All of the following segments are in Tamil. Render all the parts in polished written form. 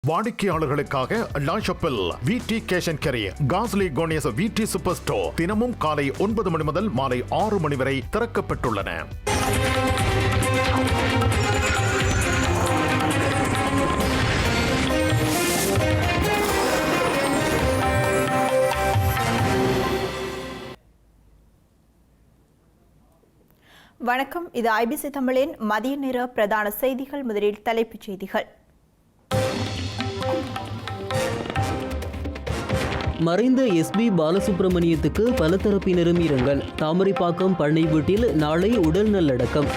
வாடிக்கையாளர்களுக்காக லாஷப்பில் விடி கேஷ் அண்ட் கேரி காஸ்லி கோனியஸ் விடி சூப்பர் ஸ்டோர் தினமும் காலை 9 மணி முதல் மாலை 6 மணி வரை திறக்கப்பட்டுள்ளன. வணக்கம், இது ஐபிசி தமிழின் மதிய நேர பிரதான செய்திகள். முதலில் தலைப்புச் செய்திகள். மறைந்த எஸ்பி பாலசுப்ரமணியத்துக்கு பல தரப்பினரும் இரங்கல். தாமரைப்பாக்கம் பண்ணை வீட்டில் நாளை உடல் நல்லடக்கம்.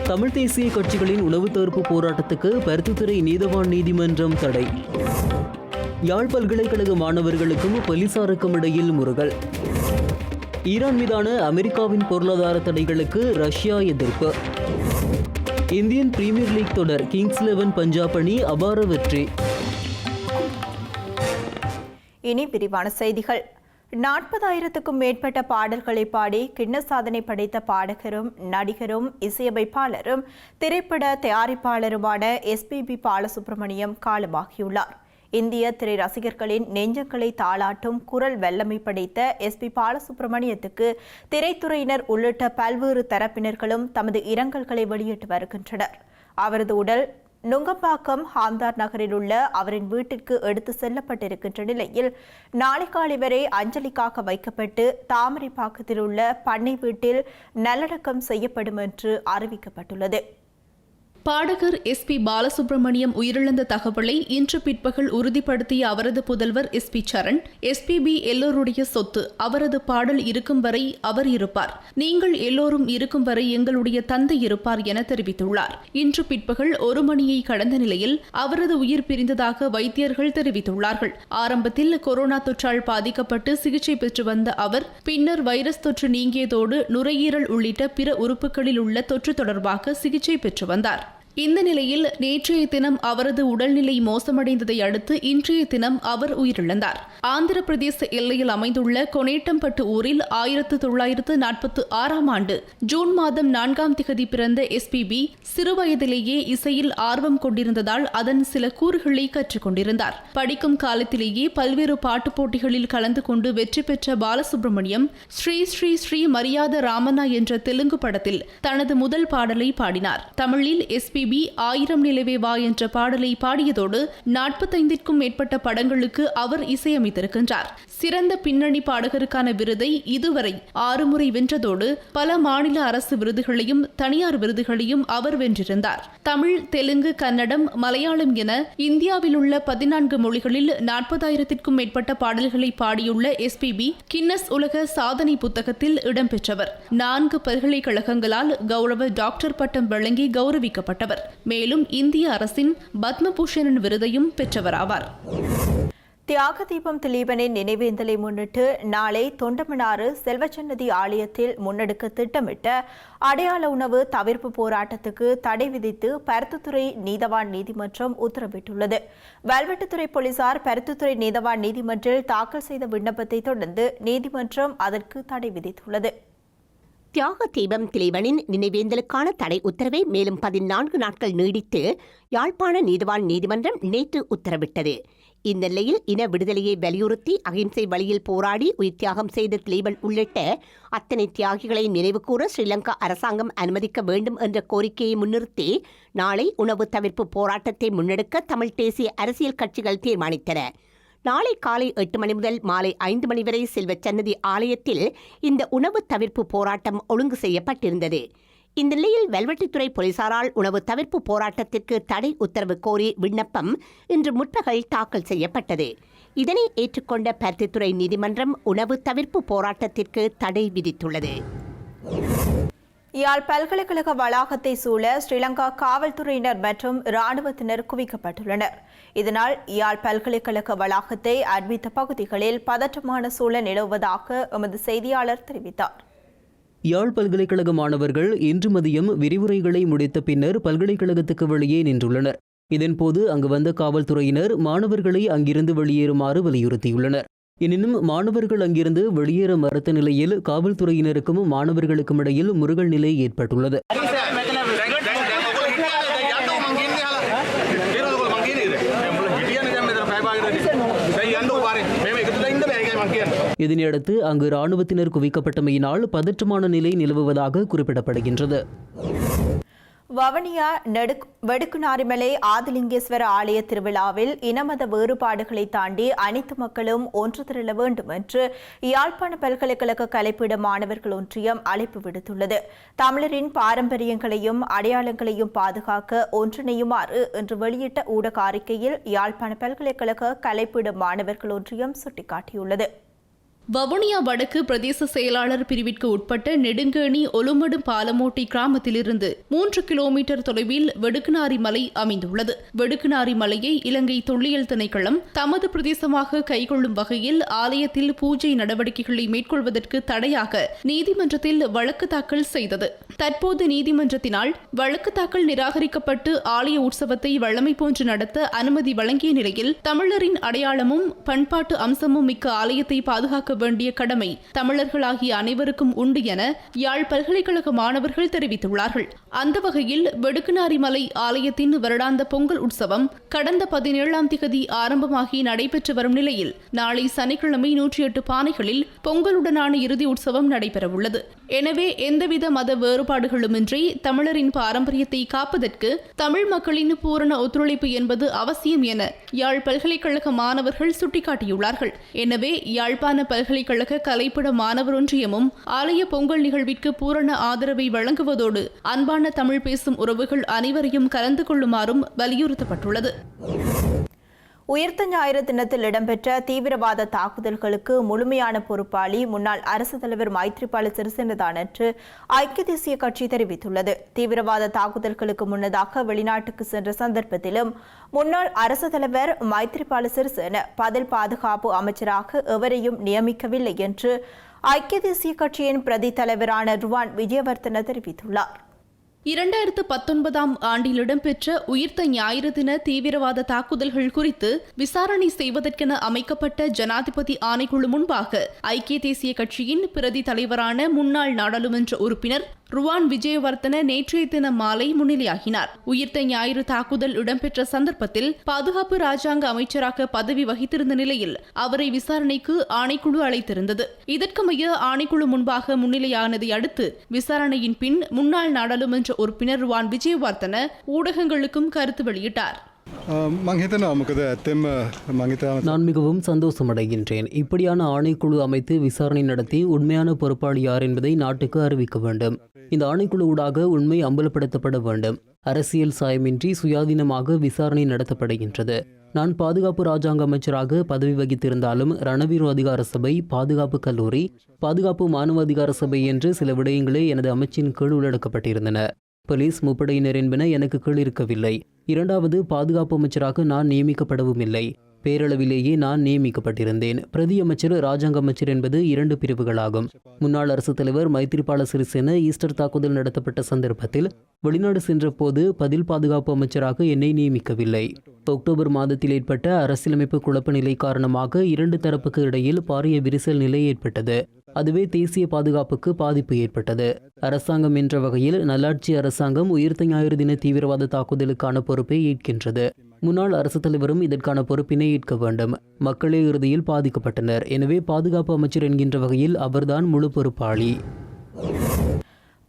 தமிழ் தேசிய கட்சிகளின் உணவு தவிர்ப்பு போராட்டத்துக்கு பருத்தித்துறை நீதவான் நீதிமன்றம் தடை. யாழ் பல்கலைக்கழக மாணவர்களுக்கும் போலீசாருக்கும் இடையில் முறுகல். ஈரான் மீதான அமெரிக்காவின் பொருளாதார தடைகளுக்கு ரஷ்யா எதிர்ப்பு. இந்தியன் பிரீமியர் லீக் தொடர் கிங்ஸ் 11 பஞ்சாப் அணி அபார வெற்றி. இனி விரிவான செய்திகள். 40,000க்கும் மேற்பட்ட பாடல்களை பாடி கிண்ண சாதனை படைத்த பாடகரும் நடிகரும் இசையமைப்பாளரும் திரைப்பட தயாரிப்பாளருமான எஸ்பிபி பாலசுப்ரமணியம் காலமாகியுள்ளார். இந்திய திரை ரசிகர்களின் நெஞ்சங்களை தாளாட்டும் குரல் வல்லமை படைத்த எஸ்பி பாலசுப்ரமணியத்துக்கு திரைத்துறையினர் உள்ளிட்ட பல்வேறு தரப்பினர்களும் தமது இரங்கல்களை வெளியிட்டு வருகின்றனர். அவரது உடல் நுங்கம்பாக்கம் ஹாம்தார் நகரில் உள்ள அவரின் வீட்டிற்கு எடுத்து செல்லப்பட்டிருக்கின்ற நிலையில் நாளை காலை வரை அஞ்சலிக்காக வைக்கப்பட்டு தாமரைப்பாக்கத்தில் உள்ள பண்ணை வீட்டில் நல்லடக்கம் செய்யப்படும் என்று அறிவிக்கப்பட்டுள்ளது. பாடகர் எஸ்பி பாலசுப்ரமணியம் உயிரிழந்த தகவலை இன்று பிற்பகல் உறுதிப்படுத்திய அவரது புதல்வர் எஸ்பி சரண், எஸ்பிபி எல்லோருடைய சொத்து, அவரது பாடல் இருக்கும் வரை அவர் இருப்பார், நீங்கள் எல்லோரும் இருக்கும் வரை எங்களுடைய தந்தை இருப்பார் என தெரிவித்துள்ளார். இன்று பிற்பகல் 1 மணியை கடந்த நிலையில் அவரது உயிர் பிரிந்ததாக வைத்தியர்கள் தெரிவித்துள்ளார்கள். ஆரம்பத்தில் கொரோனா தொற்றால் பாதிக்கப்பட்டு சிகிச்சை பெற்று வந்த அவர் பின்னர் வைரஸ் தொற்று நீங்கியதோடு நுரையீரல் உள்ளிட்ட பிற உறுப்புகளில் உள்ள தொற்று தொடர்பாக சிகிச்சை பெற்று வந்தார். இந்த நிலையில் நேற்றைய தினம் அவரது உடல்நிலை மோசமடைந்ததை அடுத்து இன்றைய தினம் அவர் உயிரிழந்தார். ஆந்திர பிரதேச எல்லையில் அமைந்துள்ள கொனேட்டம்பட்டு ஊரில் 1946ஆம் ஆண்டு ஜூன் மாதம் 4ஆம் திகதி பிறந்த எஸ்பிபி சிறுவயதிலேயே இசையில் ஆர்வம் கொண்டிருந்ததால் அதன் சில கூறுகளை கற்றுக்கொண்டிருந்தார். படிக்கும் காலத்திலேயே பல்வேறு பாட்டுப் போட்டிகளில் கலந்து கொண்டு வெற்றி பெற்ற பாலசுப்ரமணியம் ஸ்ரீ ஸ்ரீ ஸ்ரீ மரியாத ராமனா என்ற தெலுங்கு படத்தில் தனது முதல் பாடலை பாடினார். தமிழில் எஸ்பி 1000 நிலவே வா என்ற பாடலை பாடியதோடு 45க்கும் மேற்பட்ட படங்களுக்கு அவர் இசையமைத்திருக்கின்றார். சிறந்த பின்னணி பாடகருக்கான விருதை இதுவரை 6 முறை வென்றதோடு பல மாநில அரசு விருதுகளையும் தனியார் விருதுகளையும் அவர் வென்றிருந்தார். தமிழ், தெலுங்கு, கன்னடம், மலையாளம் என இந்தியாவில் உள்ள 14 மொழிகளில் 40,000க்கும் மேற்பட்ட பாடல்களை பாடியுள்ள எஸ்பிபி கின்னஸ் உலக சாதனை புத்தகத்தில் இடம்பெற்றவர். 4 பல்கலைக்கழகங்களால் கௌரவ டாக்டர் பட்டம் வழங்கி கௌரவிக்கப்பட்டவர். மேலும் இந்திய அரசின் பத்மபூஷன் விருதையும் பெற்றவராவார். தியாக தீபம் திலீபனின் நினைவேந்தலை முன்னிட்டு நாளை தொண்டமனாறு செல்வச்சன்னதி ஆலயத்தில் முன்னெடுக்க திட்டமிட்ட அடையாள உணவு தவிர்ப்பு போராட்டத்துக்கு தடை விதித்து பருத்தித்துறை நீதவான் நீதிமன்றம் உத்தரவிட்டுள்ளது. வல்வெட்டித்துறை போலீசார் பருத்தித்துறை நீதவான் நீதிமன்றில் தாக்கல் செய்த விண்ணப்பத்தை தொடர்ந்து நீதிமன்றம் அதற்கு தடை விதித்துள்ளது. தியாக தீபம் திலீபனின் நினைவேந்தலுக்கான தடை உத்தரவை மேலும் 14 நாட்கள் நீடித்து யாழ்ப்பாண நீதவான் நீதிமன்றம் நேற்று உத்தரவிட்டது. இந்த நிலையில் இன விடுதலையை வலியுறுத்தி அகிம்சை வழியில் போராடி உயிர் தியாகம் செய்த திலீபன் உள்ளிட்ட அத்தனை தியாகிகளை நினைவுகூர ஸ்ரீலங்கா அரசாங்கம் அனுமதிக்க வேண்டும் என்ற கோரிக்கையை முன்னிறுத்தி நாளை உணவு தவிர்ப்பு போராட்டத்தை முன்னெடுக்க தமிழ் தேசிய அரசியல் கட்சிகள் தீர்மானித்தன. நாளை காலை 8 மணி முதல் மாலை 5 மணி வரை செல்வச்சன்னதி ஆலயத்தில் இந்த உணவு தவிர்ப்பு போராட்டம் ஒழுங்கு செய்யப்பட்டிருந்தது. இந்த நிலையில் வல்வெட்டித்துறை போலீசாரால் உணவு தவிர்ப்பு போராட்டத்திற்கு தடை உத்தரவு கோரி விண்ணப்பம் இன்று முற்பகல் தாக்கல் செய்யப்பட்டது. இதனை ஏற்றுக்கொண்ட பருத்தித்துறை நீதிமன்றம் உணவு தவிர்ப்பு போராட்டத்திற்கு தடை விதித்துள்ளது. யாழ் பல்கலைக்கழக வளாகத்தை சூழ ஸ்ரீலங்கா காவல்துறையினர் மற்றும் இராணுவத்தினர் குவிக்கப்பட்டுள்ளனர். இதனால் யாழ் பல்கலைக்கழக வளாகத்தை அண்மித்த பகுதிகளில் பதற்றமான சூழல் நிலவுவதாக எமது செய்தியாளர் தெரிவித்தார். யாழ் பல்கலைக்கழக மாணவர்கள் இன்று மதியம் விரிவுரைகளை முடித்த பின்னர் பல்கலைக்கழகத்துக்கு வெளியே நின்றுள்ளனர். இதன்போது அங்கு வந்த காவல்துறையினர் மாணவர்களை அங்கிருந்து வெளியேறுமாறு வலியுறுத்தியுள்ளனர். எனினும் மாணவர்கள் அங்கிருந்து வெளியேற மறுத்த நிலையில் காவல்துறையினருக்கும் மாணவர்களுக்கும் இடையில் முறுகல் நிலை ஏற்பட்டுள்ளது. இதனையடுத்து அங்கு இராணுவத்தினர் குவிக்கப்பட்டமையினால் பதற்றமான நிலை நிலவுவதாக குறிப்பிடப்படுகின்றது. வவுனியா வெடுக்குநாரிமலை ஆதிலிங்கேஸ்வர ஆலய திருவிழாவில் இனமத வேறுபாடுகளை தாண்டி அனைத்து மக்களும் ஒன்று திரள வேண்டும் என்று யாழ்ப்பாண பல்கலைக்கழக கலைப்பீட மாணவர்கள் ஒன்றியம் அழைப்பு விடுத்துள்ளது. தமிழரின் பாரம்பரியங்களையும் அடையாளங்களையும் பாதுகாக்க ஒன்றிணையுமாறு இன்று வெளியிட்ட ஊடக அறிக்கையில் யாழ்ப்பாண பல்கலைக்கழக கலைப்பீட மாணவர்கள் ஒன்றியம் சுட்டிக்காட்டியுள்ளது. வவுனியா வடக்கு பிரதேச செயலாளர் பிரிவிற்கு உட்பட்ட நெடுங்கேணி ஒலுமடு பாலமோட்டி கிராமத்திலிருந்து 3 கிலோமீட்டர் தொலைவில் வெடுக்குநாரி மலை அமைந்துள்ளது. வெடுக்குநாரி மலையை இலங்கை தொல்லியல் திணைக்களம் தமது பிரதேசமாக கைக்கொள்ளும் வகையில் ஆலயத்தில் பூஜை நடவடிக்கைகளை மேற்கொள்வதற்கு தடையாக நீதிமன்றத்தில் வழக்கு தாக்கல் செய்தது. தற்போது நீதிமன்றத்தினால் வழக்கு தாக்கல் நிராகரிக்கப்பட்டு ஆலய உற்சவத்தை வழமை போன்று நடத்த அனுமதி வழங்கிய நிலையில் தமிழரின் அடையாளமும் பண்பாட்டு அம்சமும் மிக்க ஆலயத்தை பாதுகாக்க வேண்டிய கடமை தமிழர்களாகிய அனைவருக்கும் உண்டு என யாழ் பல்கலைக்கழக மாணவர்கள் தெரிவித்துள்ளார்கள். அந்த வகையில் வெடுக்குநாரி மலை ஆலயத்தின் வருடாந்த பொங்கல் உற்சவம் கடந்த 17ஆம் திகதி ஆரம்பமாகி நடைபெற்று வரும் நிலையில் நாளை சனிக்கிழமை 108 பானைகளில் பொங்கலுடனான இறுதி உற்சவம் நடைபெறவுள்ளது. எனவே எந்தவித மத வேறுபாடுகளுமின்றி தமிழரின் பாரம்பரியத்தை காப்பதற்கு தமிழ் மக்களின் பூரண ஒத்துழைப்பு என்பது அவசியம் என யாழ் பல்கலைக்கழக மாணவர்கள் சுட்டிக்காட்டியுள்ளார்கள். எனவே யாழ்ப்பாண பல்கலைக்கழக கலைப்பட மாணவர் ஒன்றியமும் ஆலய பொங்கல் நிகழ்விற்கு பூரண ஆதரவை வழங்குவதோடு அன்பான தமிழ் பேசும் உறவுகள் அனைவரையும் கலந்து கொள்ளுமாறும் வலியுறுத்தப்பட்டுள்ளது. உயிர்த்த ஞாயிறு தினத்தில் இடம்பெற்ற தீவிரவாத தாக்குதல்களுக்கு முழுமையான பொறுப்பாளி முன்னாள் அரசு தலைவர் மைத்ரிபால சிறிசேனதான் என்று ஐக்கிய தேசிய கட்சி தெரிவித்துள்ளது. தீவிரவாத தாக்குதல்களுக்கு முன்னதாக வெளிநாட்டுக்கு சென்ற சந்தர்ப்பத்திலும் முன்னாள் அரசு தலைவர் மைத்ரிபால சிறிசேன பதில் பாதுகாப்பு அமைச்சராக எவரையும் நியமிக்கவில்லை என்று ஐக்கிய தேசிய கட்சியின் பிரதி தலைவரான ருவான் விஜயவர்தன தெரிவித்துள்ளார். 2019ஆம் ஆண்டில் இடம்பெற்ற உயிர்த்த ஞாயிறு தின தீவிரவாத தாக்குதல்கள் குறித்து விசாரணை செய்வதற்கென அமைக்கப்பட்ட ஜனாதிபதி ஆணைக்குழு முன்பாக ஐக்கிய தேசிய கட்சியின் பிரதி தலைவரான முன்னாள் நாடாளுமன்ற உறுப்பினர் ருவான் விஜயவர்தன நேற்றைய தினம் மாலை முன்னிலையாகினார். உயிர்த்த ஞாயிறு தாக்குதல் இடம்பெற்ற சந்தர்ப்பத்தில் பாதுகாப்பு ராஜாங்க அமைச்சராக பதவி வகித்திருந்த நிலையில் அவரை விசாரணைக்கு ஆணைக்குழு அழைத்திருந்தது. இதற்கமைய ஆணைக்குழு முன்பாக முன்னிலையானதை அடுத்து விசாரணையின் பின் முன்னாள் நாடாளுமன்ற உறுப்பினர் ருவான் விஜயவர்தன ஊடகங்களுக்கும் கருத்து வெளியிட்டார். நான் மிகவும் சந்தோஷமடைகின்றேன். இப்படியான ஆணைக்குழு அமைத்து விசாரணை நடத்தி உண்மையான பொறுப்பாளி யார் என்பதை நாட்டுக்கு அறிவிக்க வேண்டும். இந்த ஆணைக்குழு ஊடாக உண்மை அம்பலப்படுத்தப்பட வேண்டும். அரசியல் சாயமின்றி சுயாதீனமாக விசாரணை நடத்தப்படுகின்றது. நான் பாதுகாப்பு ராஜாங்க அமைச்சராக பதவி வகித்திருந்தாலும் ரணவீர அதிகார சபை, பாதுகாப்பு கல்லூரி, பாதுகாப்பு மாணவ அதிகார சபை என்று சில விடயங்களே எனது அமைச்சின் கீழ் உள்ளடக்கப்பட்டிருந்தன. போலீஸ் முப்படையினர் என்பன எனக்கு கீழ் இருக்கவில்லை. இரண்டாவது, பாதுகாப்பு அமைச்சராக நான் நியமிக்கப்படவும் இல்லை. பேரளவிலேயே நான் நியமிக்கப்பட்டிருந்தேன். பிரதி அமைச்சர், ராஜாங்க அமைச்சர் என்பது 2 பிரிவுகளாகும். முன்னாள் அரசு தலைவர் மைத்ரிபால சிறிசேன ஈஸ்டர் தாக்குதல் நடத்தப்பட்ட சந்தர்ப்பத்தில் வெளிநாடு சென்ற போது பதில் பாதுகாப்பு அமைச்சராக என்னை நியமிக்கவில்லை. அக்டோபர் மாதத்தில் ஏற்பட்ட அரசியலமைப்பு குழப்ப நிலை காரணமாக 2 தரப்புக்கு இடையில் பாரிய விரிசல் நிலை ஏற்பட்டது. அதுவே தேசிய பாதுகாப்புக்கு பாதிப்பு ஏற்பட்டது. அரசாங்கம் என்ற வகையில் நல்லாட்சி அரசாங்கம் உயிர்த்த ஞாயிறு தின தீவிரவாத தாக்குதலுக்கான பொறுப்பை ஏற்கின்றது. முன்னாள் அரசு தலைவரும் இதற்கான பொறுப்பினை ஏற்க வேண்டும். மக்களே இறுதியில் பாதிக்கப்பட்டனர். எனவே பாதுகாப்பு அமைச்சர் என்கின்ற வகையில் அவர்தான் முழு பொறுப்பாளி.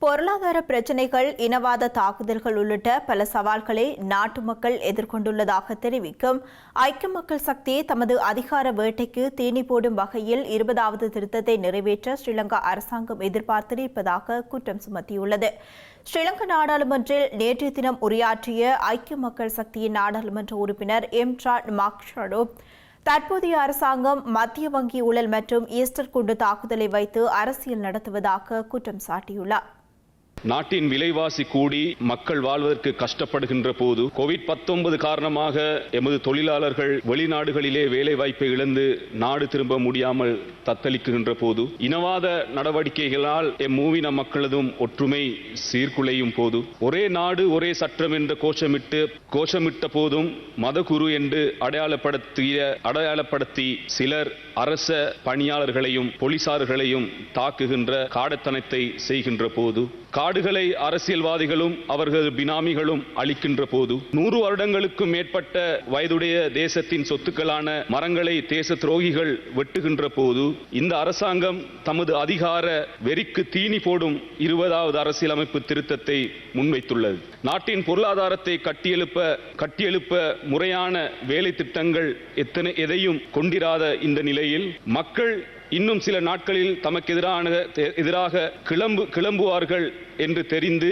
பொருளாதார பிரச்சினைகள், இனவாத தாக்குதல்கள் உள்ளிட்ட பல சவால்களை நாட்டு மக்கள் எதிர்கொண்டுள்ளதாக தெரிவிக்கும் ஐக்கிய மக்கள் சக்தி தமது அதிகார வேட்டைக்கு தீனி போடும் வகையில் 20வது திருத்தத்தை நிறைவேற்ற ஸ்ரீலங்கா அரசாங்கம் எதிர்பார்த்திருப்பதாக குற்றம் சுமத்தியுள்ளது. ஸ்ரீலங்கா நாடாளுமன்றில் நேற்றைய தினம் உரையாற்றிய ஐக்கிய மக்கள் சக்தியின் நாடாளுமன்ற உறுப்பினர் எம்ரான் மாக்ஷடோ தற்போதைய அரசாங்கம் மத்திய வங்கி ஊழல் மற்றும் ஈஸ்டர் குண்டு தாக்குதலை வைத்து அரசியல் நடத்துவதாக குற்றம் சாட்டியுள்ளார். நாட்டின் விலைவாசி கூடி மக்கள் வாழ்வதற்கு கஷ்டப்படுகின்ற போது கோவிட்-19 காரணமாக எமது தொழிலாளர்கள் வெளிநாடுகளிலே வேலை வாய்ப்பை இழந்து நாடு திரும்ப முடியாமல் தத்தளிக்கின்ற போது இனவாத நடவடிக்கைகளால் எம்மூவின மக்களதும் ஒற்றுமை சீர்குலையும் போது ஒரே நாடு ஒரே சட்டம் என்ற கோஷமிட்ட போதும் மதகுரு என்று அடையாளப்படுத்தி சிலர் அரச பணியாளர்களையும் போலீசார்களையும் தாக்குகின்ற காடத்தனத்தை செய்கின்ற போது காடுகளை அரசியல்வாதிகளும் அவர்களது பினாமிகளும் அளிக்கின்ற போது 100 வருடங்களுக்கும் மேற்பட்ட வயதுடைய தேசத்தின் சொத்துக்களான மரங்களை தேச துரோகிகள் வெட்டுகின்ற போது இந்த அரசாங்கம் தமது அதிகார வெறிக்கு தீனி போடும் 20வது அரசியலமைப்பு திருத்தத்தை முன்வைத்துள்ளது. நாட்டின் பொருளாதாரத்தை கட்டியெழுப்ப முறையான வேலை திட்டங்கள் எதையும் கொண்டிராத இந்த நிலையில் மக்கள் இன்னும் சில நாட்களில் தமக்கு எதிராக கிளம்புவார்கள் என்று தெரிந்து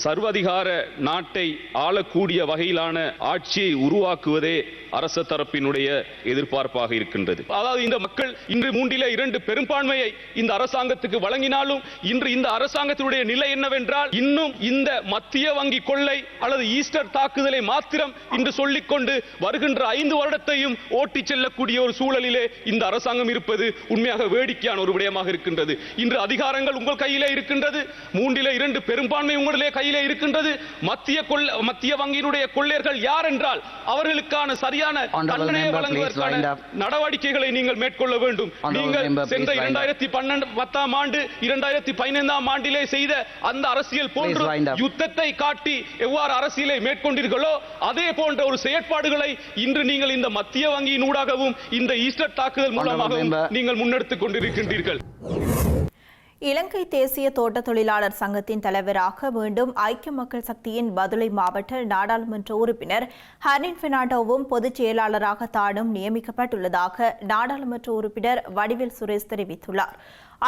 சர்வாதிகார நாட்டை ஆளக்கூடிய வகையிலான ஆட்சியை உருவாக்குவதே அரச தரப்பினுடைய எதிர்பார்ப்பாக இருக்கின்றது. அதாவது இந்த மக்கள் இன்று 2 பெரும்பான்மையை இந்த அரசாங்கத்துக்கு வழங்கினாலும் இன்று இந்த அரசாங்கத்தினுடைய நிலை என்னவென்றால் இன்னும் இந்த மத்திய வங்கி கொள்ளை அல்லது ஈஸ்டர் தாக்குதலை மாத்திரம் இன்று சொல்லிக்கொண்டு வருகின்ற 5 வருடத்தையும் ஓட்டிச் செல்லக்கூடிய ஒரு சூழலிலே இந்த அரசாங்கம் இருப்பது உண்மையாக வேடிக்கையான ஒரு விடயமாக இருக்கின்றது. இன்று அதிகாரங்கள் உங்கள் கையிலே இருக்கின்றது. 2 பெரும்பான்மை உங்களிலே கையிலே இருக்கின்றது. மத்திய வங்கியினுடைய கொள்ளையர்கள் யார் என்றால் அவர்களுக்கான சரியான தண்டனையை வழங்குவதற்கான நடவடிக்கைகளை நீங்கள் மேற்கொள்ள வேண்டும். நீங்கள் சென்ற 2010ஆம் ஆண்டு 2015ஆம் ஆண்டிலே செய்த அந்த அரசியல் போன்று யுத்தத்தை காட்டி எவ்வாறு அரசியலை மேற்கொண்டீர்களோ அதே போன்ற ஒரு செயற்பாடுகளை இன்று நீங்கள் இந்த மத்திய வங்கியின் ஊடாகவும் இந்த ஈஸ்டர் தாக்குதல் மூலமாகவும் நீங்கள் முன்னெடுத்துக் கொண்டிருக்கின்றீர்கள். இலங்கை தேசிய தோட்ட தொழிலாளர் சங்கத்தின் தலைவராக மீண்டும் ஐக்கிய மக்கள் சக்தியின் பதுளை மாவட்ட நாடாளுமன்ற உறுப்பினர் ஹர்னின் பெர்னாண்டோவும் பொதுச் செயலாளராக தானும் நியமிக்கப்பட்டுள்ளதாக நாடாளுமன்ற உறுப்பினர் வடிவேல் சுரேஷ் தெரிவித்துள்ளார்.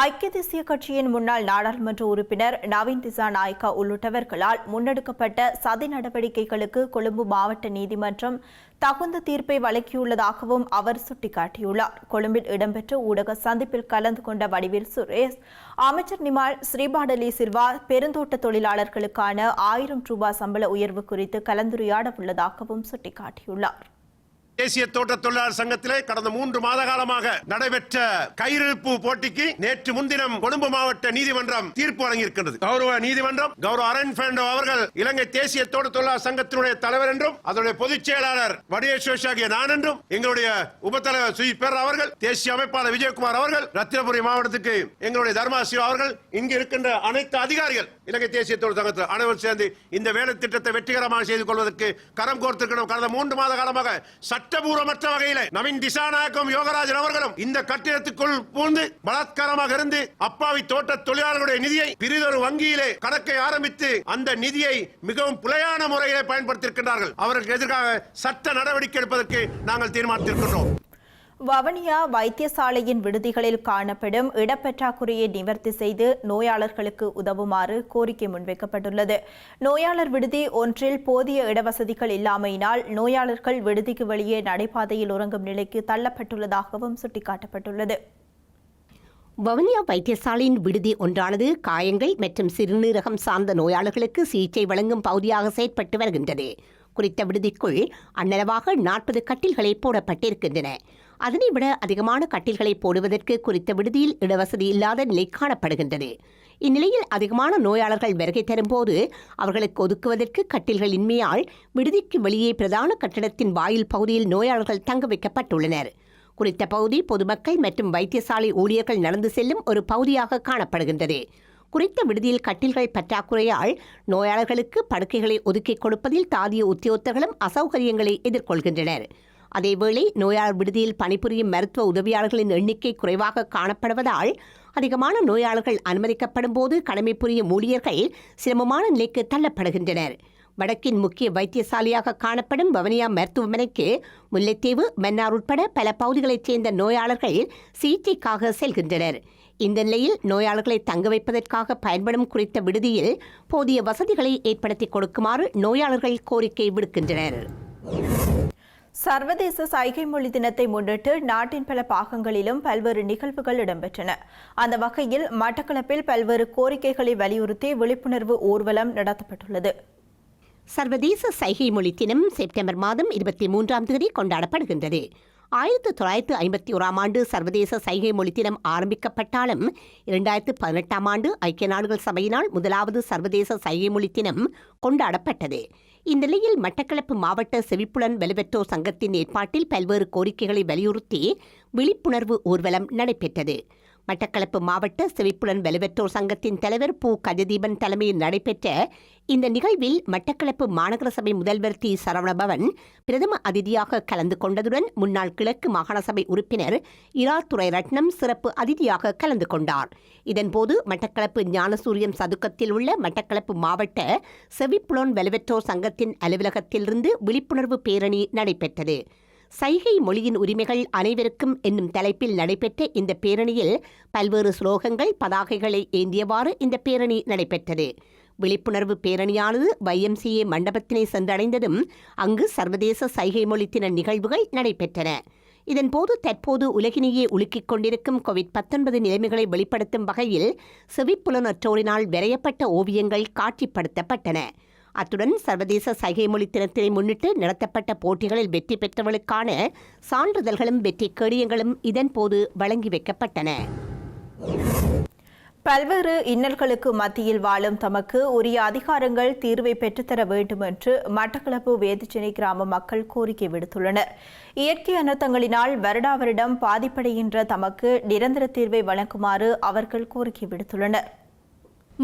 ஐக்கிய தேசிய கட்சியின் முன்னாள் நாடாளுமன்ற உறுப்பினர் நவீன் திசாநாயக்கா உள்ளிட்டவர்களால் முன்னெடுக்கப்பட்ட சதி நடவடிக்கைகளுக்கு கொழும்பு மாவட்ட நீதிமன்றம் தகுந்த தீர்ப்பை வழங்கியுள்ளதாகவும் அவர் சுட்டிக்காட்டியுள்ளார். கொழும்பில் இடம்பெற்ற ஊடக சந்திப்பில் கலந்து கொண்ட வடிவேல் சுரேஷ் அமைச்சர் நிமால் ஸ்ரீபாடலி சில்வா பெருந்தோட்ட தொழிலாளர்களுக்கான 1000 ரூபாய் சம்பள உயர்வு குறித்து கலந்துரையாட உள்ளதாகவும் சுட்டிக்காட்டியுள்ளார். தேசிய தோட்ட தொழிலாளர் சங்கத்திலே கடந்த 3 மாத காலமாக நடைபெற்ற கையிருப்பு போட்டிக்கு நேற்று முன்தினம் கொழும்பு மாவட்ட நீதிமன்றம் தீர்ப்பு வழங்கியிருக்கிறது. கௌரவ நீதிமன்றம் கௌரவ ஹர்னின் பெர்னாண்டோ அவர்கள் இலங்கை தேசிய தோட்ட தொழிலாளர் சங்கத்தினுடைய தலைவர் என்றும் அதனுடைய பொதுச் செயலாளர் வடிவேல் சுரேஷ் ஆகிய நான் என்றும் எங்களுடைய உபத்தலைவர் சுஜித் பெர் அவர்கள் தேசிய அமைப்பாளர் விஜயகுமார் அவர்கள் ரத்தினபுரி மாவட்டத்துக்கு எங்களுடைய தர்மா சிவா அவர்கள் இங்கு இருக்கின்ற அனைத்து அதிகாரிகள் இலங்கை தேசிய தொழில் சங்கத்தில் அனைவரும் சேர்ந்து இந்த வேலை திட்டத்தை வெற்றிகரமாக செய்து கொள்வதற்கு கரம் கோர்த்திருக்கிறோம். கடந்த 3 மாத காலமாக சட்டபூர்வமற்ற வகையில் நவீன் திசாநாயக்கும் யோகராஜன் அவர்களும் இந்த கட்டிடத்துக்குள் பூந்து பலாத்காரமாக இருந்து அப்பாவி தோட்ட தொழிலாளர்களுடைய நிதியை பிரிதொரு வங்கியிலே கணக்கை ஆரம்பித்து அந்த நிதியை மிகவும் பிழையான முறையிலே பயன்படுத்தியிருக்கிறார்கள். அவர்களுக்கு எதிராக சட்ட நடவடிக்கை எடுப்பதற்கு நாங்கள் தீர்மானித்திருக்கின்றோம். வவுனியா வைத்தியசாலையின் விடுதிகளில் காணப்படும் இடப்பற்றாக்குறையை நிவர்த்தி செய்து நோயாளர்களுக்கு உதவுமாறு கோரிக்கை முன்வைக்கப்பட்டுள்ளது. நோயாளர் விடுதி ஒன்றில் போதிய இடவசதிகள் இல்லாமையினால் நோயாளர்கள் விடுதிக்கு வெளியே நடைபாதையில் உறங்கும் நிலைக்கு தள்ளப்பட்டுள்ளதாகவும் சுட்டிக்காட்டப்பட்டுள்ளது. வவுனியா வைத்தியசாலையின் விடுதி ஒன்றானது காயங்கள் மற்றும் சிறுநீரகம் சார்ந்த நோயாளர்களுக்கு சிகிச்சை வழங்கும் பகுதியாக செயற்பட்டு வருகின்றது. குறித்த விடுதிக்குள் அன்னளவாக 40 கட்டில்களை போடப்பட்டிருக்கின்றன. அதனை விட அதிகமான கட்டில்களை போடுவதற்கு குறித்த விடுதியில் இடவசதி இல்லாத நிலை காணப்படுகின்றது. இந்நிலையில் அதிகமான நோயாளர்கள் வருகை தரும்போது அவர்களுக்கு ஒதுக்குவதற்கு கட்டில்கள் இன்மையால் விடுதிக்கு வெளியே பிரதான கட்டடத்தின் வாயில் பகுதியில் நோயாளர்கள் தங்க வைக்கப்பட்டுள்ளனர். குறித்த பகுதி பொதுமக்கள் மற்றும் வைத்தியசாலை ஊழியர்கள் நடந்து செல்லும் ஒரு பகுதியாக காணப்படுகின்றது. குறித்த விடுதியில் கட்டில்கள் பற்றாக்குறையால் நோயாளர்களுக்கு படுக்கைகளை ஒதுக்கிக் கொடுப்பதில் தாதிய உத்தியோகத்தர்களும் அசௌகரியங்களை எதிர்கொள்கின்றனர். அதேவேளை நோயாளர் விடுதியில் பணிபுரியும் மருத்துவ உதவியாளர்களின் எண்ணிக்கை குறைவாக காணப்படுவதால் அதிகமான நோயாளர்கள் அனுமதிக்கப்படும் போது கடமை புரியும் ஊழியர்கள் சிரமமான நிலைக்கு தள்ளப்படுகின்றனர். வடக்கின் முக்கிய வைத்தியசாலையாக காணப்படும் வவுனியா மருத்துவமனைக்கு முல்லைத்தீவு, மன்னார் உட்பட பல பகுதிகளைச் சேர்ந்த நோயாளர்கள் சிகிச்சைக்காக செல்கின்றனர். இந்த நிலையில் நோயாளர்களை தங்க வைப்பதற்காக பயன்படும் குறித்த விடுதியில் போதிய வசதிகளை ஏற்படுத்தி கொடுக்குமாறு நோயாளர்கள் கோரிக்கை விடுக்கின்றனர். சர்வதேச சைகை மொழி தினத்தை முன்னிட்டு நாட்டின் பல பாகங்களிலும் பல்வேறு நிகழ்வுகள் இடம்பெற்றன. அந்த வகையில் மட்டக்களப்பில் பல்வேறு கோரிக்கைகளை வலியுறுத்தி விழிப்புணர்வு ஊர்வலம் நடத்தப்பட்டுள்ளது. சர்வதேச சைகை மொழி தினம் செப்டம்பர் மாதம் 23ஆம் தேதி கொண்டாடப்படுகின்றது. 1951ஆம் ஆண்டு சர்வதேச சைகை மொழி தினம் ஆரம்பிக்கப்பட்டாலும் 2018ஆம் ஆண்டு ஐக்கிய நாடுகள் சபையினால் முதலாவது சர்வதேச சைகை மொழி தினம் கொண்டாடப்பட்டது. இந்நிலையில் மட்டக்களப்பு மாவட்ட செவிப்புலன் வலுவற்றோர் சங்கத்தின் ஏற்பாட்டில் பல்வேறு கோரிக்கைகளை வலியுறுத்தி விழிப்புணர்வு ஊர்வலம் நடைபெற்றது. மட்டக்களப்பு மாவட்ட செவிப்புலன் வலுவற்றோர் சங்கத்தின் தலைவர் பூ கஜதீபன் தலைமையில் நடைபெற்ற இந்த நிகழ்வில் மட்டக்களப்பு மாநகர சபை முதல்வர் தி சரவணபவன் பிரதம அதிதியாக கலந்து கொண்டதுடன் முன்னாள் கிழக்கு மாகாண சபை உறுப்பினர் இராத்துறை ரட்னம் சிறப்பு அதிதியாக கலந்து கொண்டார். இதன்போது மட்டக்களப்பு ஞானசூரியம் சதுக்கத்தில் உள்ள மட்டக்களப்பு மாவட்ட செவிப்புலன் வலுவற்றோர் சங்கத்தின் அலுவலகத்திலிருந்து விழிப்புணர்வு பேரணி நடைபெற்றது. சைகை மொழியின் உரிமைகள் அனைவருக்கும் என்னும் தலைப்பில் நடைபெற்ற இந்த பேரணியில் பல்வேறு ஸ்லோகங்கள் பதாகைகளை ஏந்தியவாறு இந்த பேரணி நடைபெற்றது. விழிப்புணர்வு பேரணியானது YMCA மண்டபத்தினை சென்றடைந்ததும் அங்கு சர்வதேச சைகை மொழி தின நிகழ்வுகள் நடைபெற்றன. இதன்போது தற்போது உலகினையே உலுக்கிக் கொண்டிருக்கும் COVID-19 நிலைமைகளை வெளிப்படுத்தும் வகையில் செவிப்புலனற்றோரினால் வரையப்பட்ட ஓவியங்கள் காட்சிப்படுத்தப்பட்டன. அத்துடன் சர்வதேச சைகை மொழி தினத்தினை முன்னிட்டு நடத்தப்பட்ட போட்டிகளில் வெற்றி பெற்றவர்களுக்கான சான்றிதழ்களும் வெற்றி கேடயங்களும் இதன்போது வழங்கி வைக்கப்பட்டன. பல்வேறு இன்னல்களுக்கு மத்தியில் வாழும் தமக்கு உரிய அதிகாரங்கள் தீர்வை பெற்றுத்தர வேண்டும் என்று மட்டக்களப்பு வேதச்சேனை கிராம மக்கள் கோரிக்கை விடுத்துள்ளனர். இயற்கை அனர்த்தங்களினால் வருடா வருடம் பாதிப்படைகின்ற தமக்கு நிரந்தர தீர்வை வழங்குமாறு அவர்கள் கோரிக்கை விடுத்துள்ளனர்.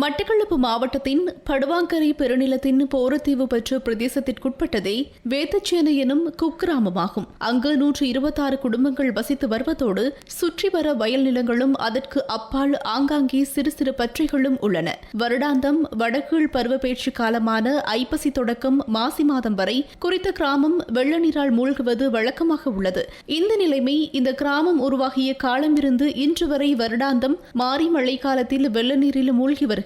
மட்டக்களப்பு மாவட்டத்தின் படுவாங்கரை பெருநிலத்தின் போரத்தீவு பெற்ற பிரதேசத்திற்குட்பட்டதே வேதச்சேனை எனும் குக்கிராமமாகும். அங்கு 126 குடும்பங்கள் வசித்து வருவதோடு சுற்றி வர வயல் நிலங்களும் அதற்கு அப்பால் ஆங்காங்கே சிறு சிறு பற்றைகளும் உள்ளன. வருடாந்தம் வடகீழ் பருவப்பேச்சு காலமான ஐப்பசி தொடக்கம் மாசி மாதம் வரை குறித்த கிராமம் வெள்ள நீரால் மூழ்குவது வழக்கமாக உள்ளது. இந்த நிலைமை இந்த கிராமம் உருவாகிய காலமிருந்து இன்று வரை வருடாந்தம் மாரி மழை காலத்தில் வெள்ள நீரில் மூழ்கி வருகிறது.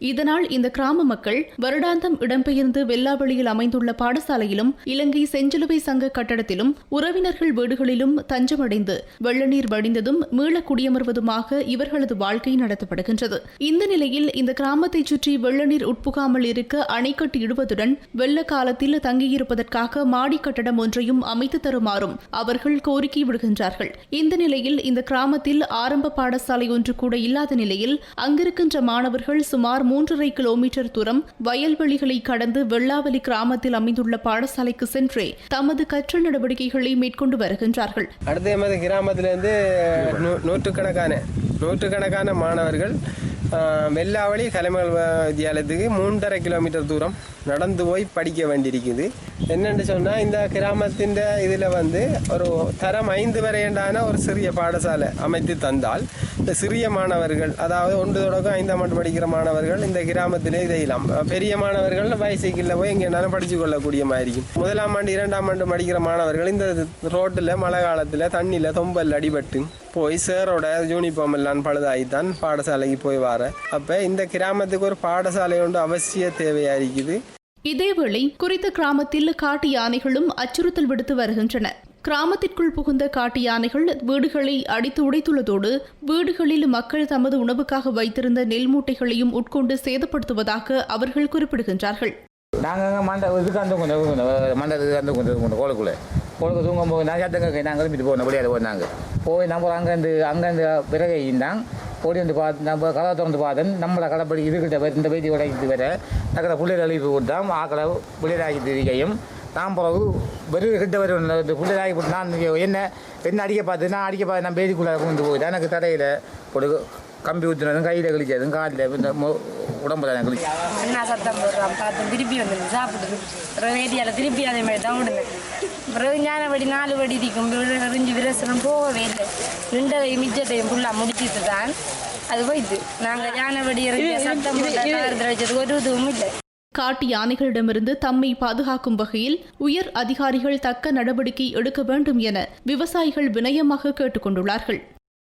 இதனால் இந்த கிராம மக்கள் வருடாந்தம் இடம்பெயர்ந்து வெள்ளாவளியில் அமைந்துள்ள பாடசாலையிலும் இலங்கை செஞ்சிலுவை சங்க கட்டடத்திலும் உறவினர்கள் வீடுகளிலும் தஞ்சமடைந்து வெள்ள நீர் வடிந்ததும் மீள குடியமர்வதுமாக இவர்களது வாழ்க்கை நடத்தப்படுகின்றது. இந்த நிலையில் இந்த கிராமத்தை சுற்றி வெள்ள நீர் உட்புகாமல் இருக்க அணைக்கட்டு இடுவதுடன் வெள்ள காலத்தில் தங்கியிருப்பதற்காக மாடி கட்டடம் ஒன்றையும் அமைத்து தருமாறும் அவர்கள் கோரிக்கை விடுகின்றார்கள். இந்த நிலையில் இந்த கிராமத்தில் ஆரம்ப பாடசாலை ஒன்று கூட இல்லாத நிலையில் அங்கிருக்கின்ற மாணவர்கள் சுமார் 3.5 கிலோமீட்டர் தூரம் வயல்வெளிகளை கடந்து வெள்ளாவலி கிராமத்தில் அமைந்துள்ள பாடசாலைக்கு சென்றே தமது கற்றல் நடவடிக்கைகளை மேற்கொண்டு வருகின்றார்கள். அடுத்த எமது கிராமத்திலிருந்து நூற்றுக்கணக்கான மாணவர்கள் வெள்ளாவளி கலைமகள் வித்தியாலயத்துக்கு 3.5 கிலோமீட்டர் தூரம் நடந்து போய் படிக்க வேண்டியிருக்குது. என்னென்னு சொன்னால் இந்த கிராமத்தின் இதில் ஒரு தரம் 5 வரையண்டான ஒரு சிறிய பாடசாலை அமைத்து தந்தால் இந்த சிறிய மாணவர்கள், அதாவது 1 தொடக்கம் 5ஆம் ஆண்டு படிக்கிற மாணவர்கள் இந்த கிராமத்திலே இதையெல்லாம், பெரிய மாணவர்கள் பைசைக்கிளில் போய் எங்கேனாலும் படித்து கொள்ளக்கூடிய மாதிரி இருக்கும். 1ஆம் ஆண்டு 2ஆம் ஆண்டு படிக்கிற மாணவர்கள் இந்த ரோட்டில் மழை காலத்தில் தண்ணியில் தொம்பல் அடிபட்டு போய் சேரோட யூனிஃபார்ம் எல்லாம் பழுதாகித்தான் பாடசாலைக்கு போய் வர. அப்போ இந்த கிராமத்துக்கு ஒரு பாடசாலை ஒன்று அவசிய தேவையாக இருக்குது. இதேவேளை குறித்த கிராமத்தில் காட்டு யானைகளும் அச்சுறுத்தல் விடுத்து வருகின்றன. கிராமத்திற்குள் புகுந்த காட்டு யானைகள் வீடுகளை அடித்து உடைத்துள்ளதோடு வீடுகளில் மக்கள் தமது உணவுக்காக வைத்திருந்த நெல் மூட்டைகளையும் உட்கொண்டு சேதப்படுத்துவதாக அவர்கள் குறிப்பிடுகின்றார்கள். நாங்கள் கோளுக்குள்ளே தூங்கும் போது நாங்கள் திரும்பிட்டு போனோம். வெளியே போனாங்க போய் நம்ம அங்கேருந்து பிறகு இருந்தாங்க ஓடி வந்து பார்த்து நம்ம கதை திறந்து பார்த்தேன். நம்மளை கடைப்படி இதுகிட்ட இந்த வைத்தி உடைக்கிட்டு வர டக்கரை புள்ளியர் அழிப்பு கொடுத்தான். ஆக்களை புள்ளியராகி திரிக்கையும் நான் பிறகு வெறும் கிட்ட வரும் புள்ளியராகி போட்டு நான் என்ன அடிக்க பார்த்து நான் பேதிக்குள்ளே கொண்டு போயிட்டேன். எனக்கு தடையில் ஒரு கம்பி ஊற்றினதும் கையில் கழிச்சதும் காலில் இந்த உடம்பு தான் கழிச்சு அண்ணா சத்தம் போடுறான் பார்த்து திருப்பி வந்துடும் சாப்பிட்டு அப்புறம் வேதியால் திருப்பி அதே மாதிரி தான் விடுங்க. அப்புறம் ஞானபடி 4 வடி இருக்கும் எரிஞ்சு விரசனம் போகவே இல்லை. 2 மிச்சத்தையும் ஃபுல்லாக முடிச்சுட்டு தான் அது போயிட்டு நாங்கள் ஞானபடி சத்தம் போட்டு வச்சது ஒரு இதுவும் இல்லை. காட்டு யானைகளிடமிருந்து தம்மை பாதுகாக்கும் வகையில் உயர் அதிகாரிகள் தக்க நடவடிக்கை எடுக்க வேண்டும் என விவசாயிகள் வினயமாக கேட்டுக் கொண்டுள்ளார்கள்.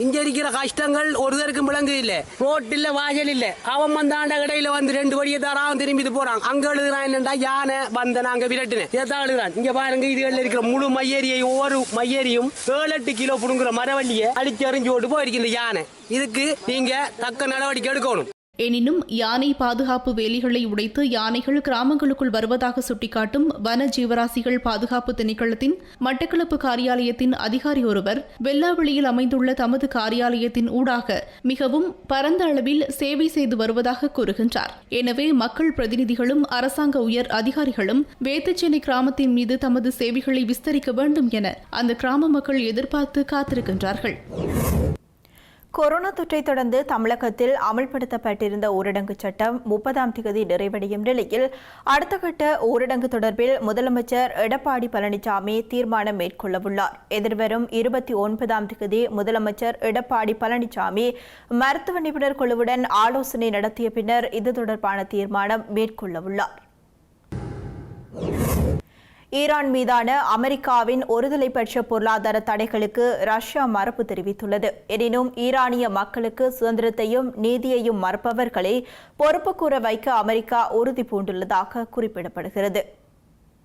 இங்க இருக்கிற கஷ்டங்கள் ஒருத்தருக்கும் விளங்கு இல்ல. ரோட் இல்ல, வாசல் இல்ல. அவன் வந்தாண்ட கடையில 2 வடியை தரான் திரும்பிட்டு போறான். அங்க எழுதுறான் என்னண்டா யானை வந்த நாங்க விரட்டுனேன் ஏதான் எழுதுறான். இங்க பாருங்க இதுல இருக்கிற முழு மையேரியை ஒவ்வொரு மையேரியும் 7-8 கிலோ புடுங்குற மரவள்ளியை அடிச்சு எறிஞ்சு ஓட்டு போயிருக்கு இந்த யானை. இதுக்கு நீங்க தக்க நடவடிக்கை எடுக்கணும். எனினும் யானை பாதுகாப்பு வேலிகளை உடைத்து யானைகள் கிராமங்களுக்குள் வருவதாக சுட்டிக்காட்டும் வன ஜீவராசிகள் பாதுகாப்பு திணைக்களத்தின் மட்டக்களப்பு காரியாலயத்தின் அதிகாரி ஒருவர் வெள்ளாவளியில் அமைந்துள்ள தமது காரியாலயத்தின் ஊடாக மிகவும் பரந்த அளவில் சேவை செய்து வருவதாக கூறுகின்றார். எனவே மக்கள் பிரதிநிதிகளும் அரசாங்க உயர் அதிகாரிகளும் வேதச்சேனை கிராமத்தின் மீது தமது சேவைகளை விஸ்தரிக்க வேண்டும் என அந்த கிராம மக்கள் எதிர்பார்த்து காத்திருக்கின்றார்கள். கொரோனா தொற்றை தொடர்ந்து தமிழகத்தில் அமல்படுத்தப்பட்டிருந்த ஊரடங்கு சட்டம் 30ஆம் தேதி நிறைவடையும் நிலையில் அடுத்த கட்ட ஊரடங்கு தொடர்பில் முதலமைச்சர் எடப்பாடி பழனிசாமி தீர்மானம் மேற்கொள்ளவுள்ளார். எதிர்வரும் 29ஆம் தேதி முதலமைச்சர் எடப்பாடி பழனிசாமி மருத்துவ நிபுணர் குழுவுடன் ஆலோசனை நடத்திய பின்னர் இது தொடர்பான தீர்மானம் மேற்கொள்ளவுள்ளார். ஈரான் மீதான அமெரிக்காவின் ஒருதலைப்பட்ச பொருளாதார தடைகளுக்கு ரஷ்யா மறுப்பு தெரிவித்துள்ளது. எனினும் ஈரானிய மக்களுக்கு சுதந்திரத்தையும் நீதியையும் மறுப்பவர்களை பொறுப்பு கூற வைக்க அமெரிக்கா உறுதி பூண்டுள்ளதாக குறிப்பிடப்படுகிறது.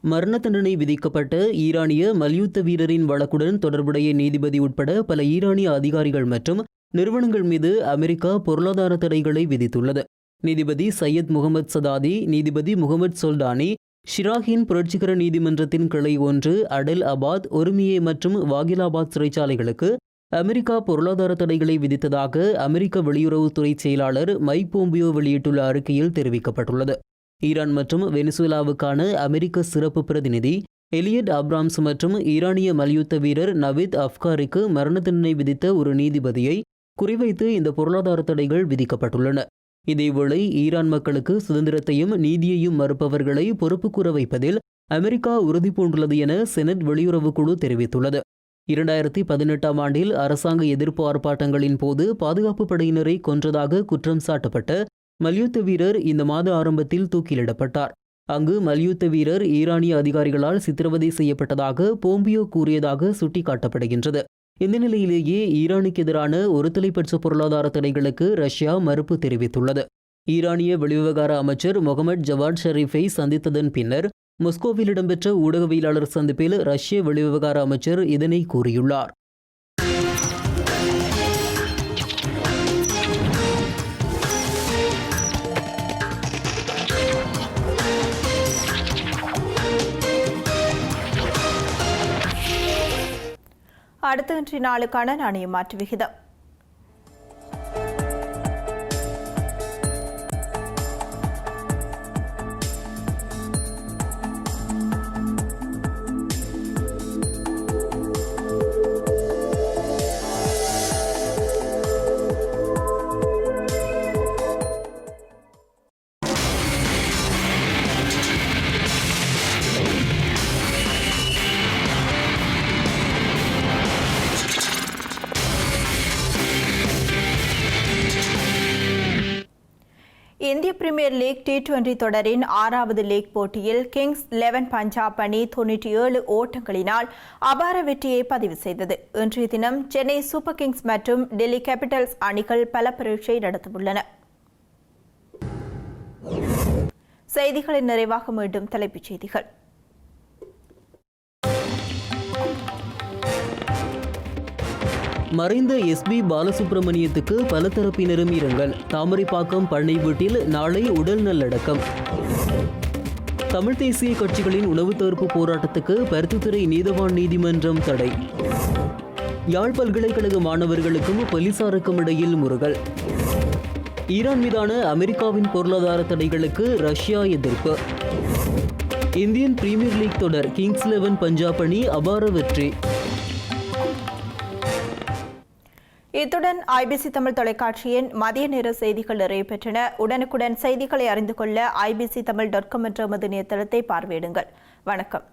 மரண தண்டனை விதிக்கப்பட்ட ஈரானிய மல்யுத்த வீரரின் வழக்குடன் தொடர்புடைய நீதிபதி உட்பட பல ஈரானிய அதிகாரிகள் மற்றும் நிறுவனங்கள் மீது அமெரிக்கா பொருளாதார தடைகளை விதித்துள்ளது. நீதிபதி சையத் முகமது சதாதி, நீதிபதி முகமது சொல்டானி, ஷிராகின் புரட்சிகர நீதிமன்றத்தின் கிளை 1 அடல் அபாத், ஒருமியே மற்றும் வாகிலாபாத் சிறைச்சாலைகளுக்கு அமெரிக்கா பொருளாதார தடைகளை விதித்ததாக அமெரிக்க வெளியுறவுத்துறை செயலாளர் மைக் போம்பியோ வெளியிட்டுள்ள அறிக்கையில் தெரிவிக்கப்பட்டுள்ளது. ஈரான் மற்றும் வெனிசுவேலாவுக்கான அமெரிக்க சிறப்பு பிரதிநிதி எலியட் அப்ராம்ஸ் மற்றும் ஈரானிய மல்யுத்த வீரர் நவீத் அஃப்காரிக்கு மரண தண்டனை விதித்த ஒரு நீதிபதியை குறிவைத்து இந்த பொருளாதார தடைகள் விதிக்கப்பட்டுள்ளன. இதேவேளை ஈரான் மக்களுக்கு சுதந்திரத்தையும் நீதியையும் மறுப்பவர்களை பொறுப்பு கூற வைப்பதில் அமெரிக்கா உறுதி பூண்டுள்ளது என செனட் வெளியுறவுக் குழு தெரிவித்துள்ளது. 2018ஆம் ஆண்டில் அரசாங்க எதிர்ப்பு ஆர்ப்பாட்டங்களின் போது பாதுகாப்பு படையினரை கொன்றதாக குற்றம் சாட்டப்பட்ட மல்யுத்த வீரர் இந்த மாத ஆரம்பத்தில் தூக்கிலிடப்பட்டார். அங்கு மல்யுத்த வீரர் ஈரானிய அதிகாரிகளால் சித்திரவதை செய்யப்பட்டதாக போம்பியோ கூறியதாக சுட்டிக்காட்டப்படுகின்றது. இந்த நிலையிலேயே ஈரானுக்கு எதிரான ஒருதலைப்பட்ச பொருளாதார தடைகளுக்கு ரஷ்யா மறுப்பு தெரிவித்துள்ளது. ஈரானிய வெளிவிவகார அமைச்சர் முகமது ஜவாத் ஷரீஃபை சந்தித்ததன் பின்னர் மொஸ்கோவில் இடம்பெற்ற ஊடகவியலாளர் சந்திப்பில் ரஷ்ய வெளிவிவகார அமைச்சர் இதனை கூறியுள்ளார். அடுத்த இன்றைய நாளுக்கான நாணய மாற்று விகிதம். இந்திய பிரீமியர் லீக் T20 தொடரின் 6வது லீக் போட்டியில் கிங்ஸ் 11 பஞ்சாப் அணி 97 ஓட்டங்களினால் அபார வெற்றியை பதிவு செய்தது. இன்றைய தினம் சென்னை சூப்பர் கிங்ஸ் மற்றும் டெல்லி கேபிட்டல்ஸ் அணிகள் பல பரீட்சை நடத்தவுள்ளன. செய்திகளின் நிறைவாக மீண்டும் தலைப்புச் செய்திகள். மறைந்த எஸ்பி பாலசுப்ரமணியத்துக்கு பல தரப்பினரும் இரங்கல். தாமரைப்பாக்கம் பண்ணை வீட்டில் நாளை உடல் நல்லடக்கம். தமிழ் தேசிய கட்சிகளின் உணவு தவிர்ப்பு போராட்டத்துக்கு பருத்தித்துறை நீதவான் நீதிமன்றம் தடை. யாழ் பல்கலைக்கழக மாணவர்களுக்கும் போலீசாருக்கும் இடையில் முறுகல். ஈரான் மீதான அமெரிக்காவின் பொருளாதார தடைகளுக்கு ரஷ்யா எதிர்ப்பு. இந்தியன் பிரீமியர் லீக் தொடர் கிங்ஸ் 11 பஞ்சாப் அணி அபார வெற்றி. இத்துடன் IBC தமிழ் தொலைக்காட்சியின் மதிய நேர செய்திகள் நிறைவு பெற்றன. உடனுக்குடன் செய்திகளை அறிந்து கொள்ள IBCtamil.com என்ற இணையதளத்தை பார்வையிடுங்கள். வணக்கம்.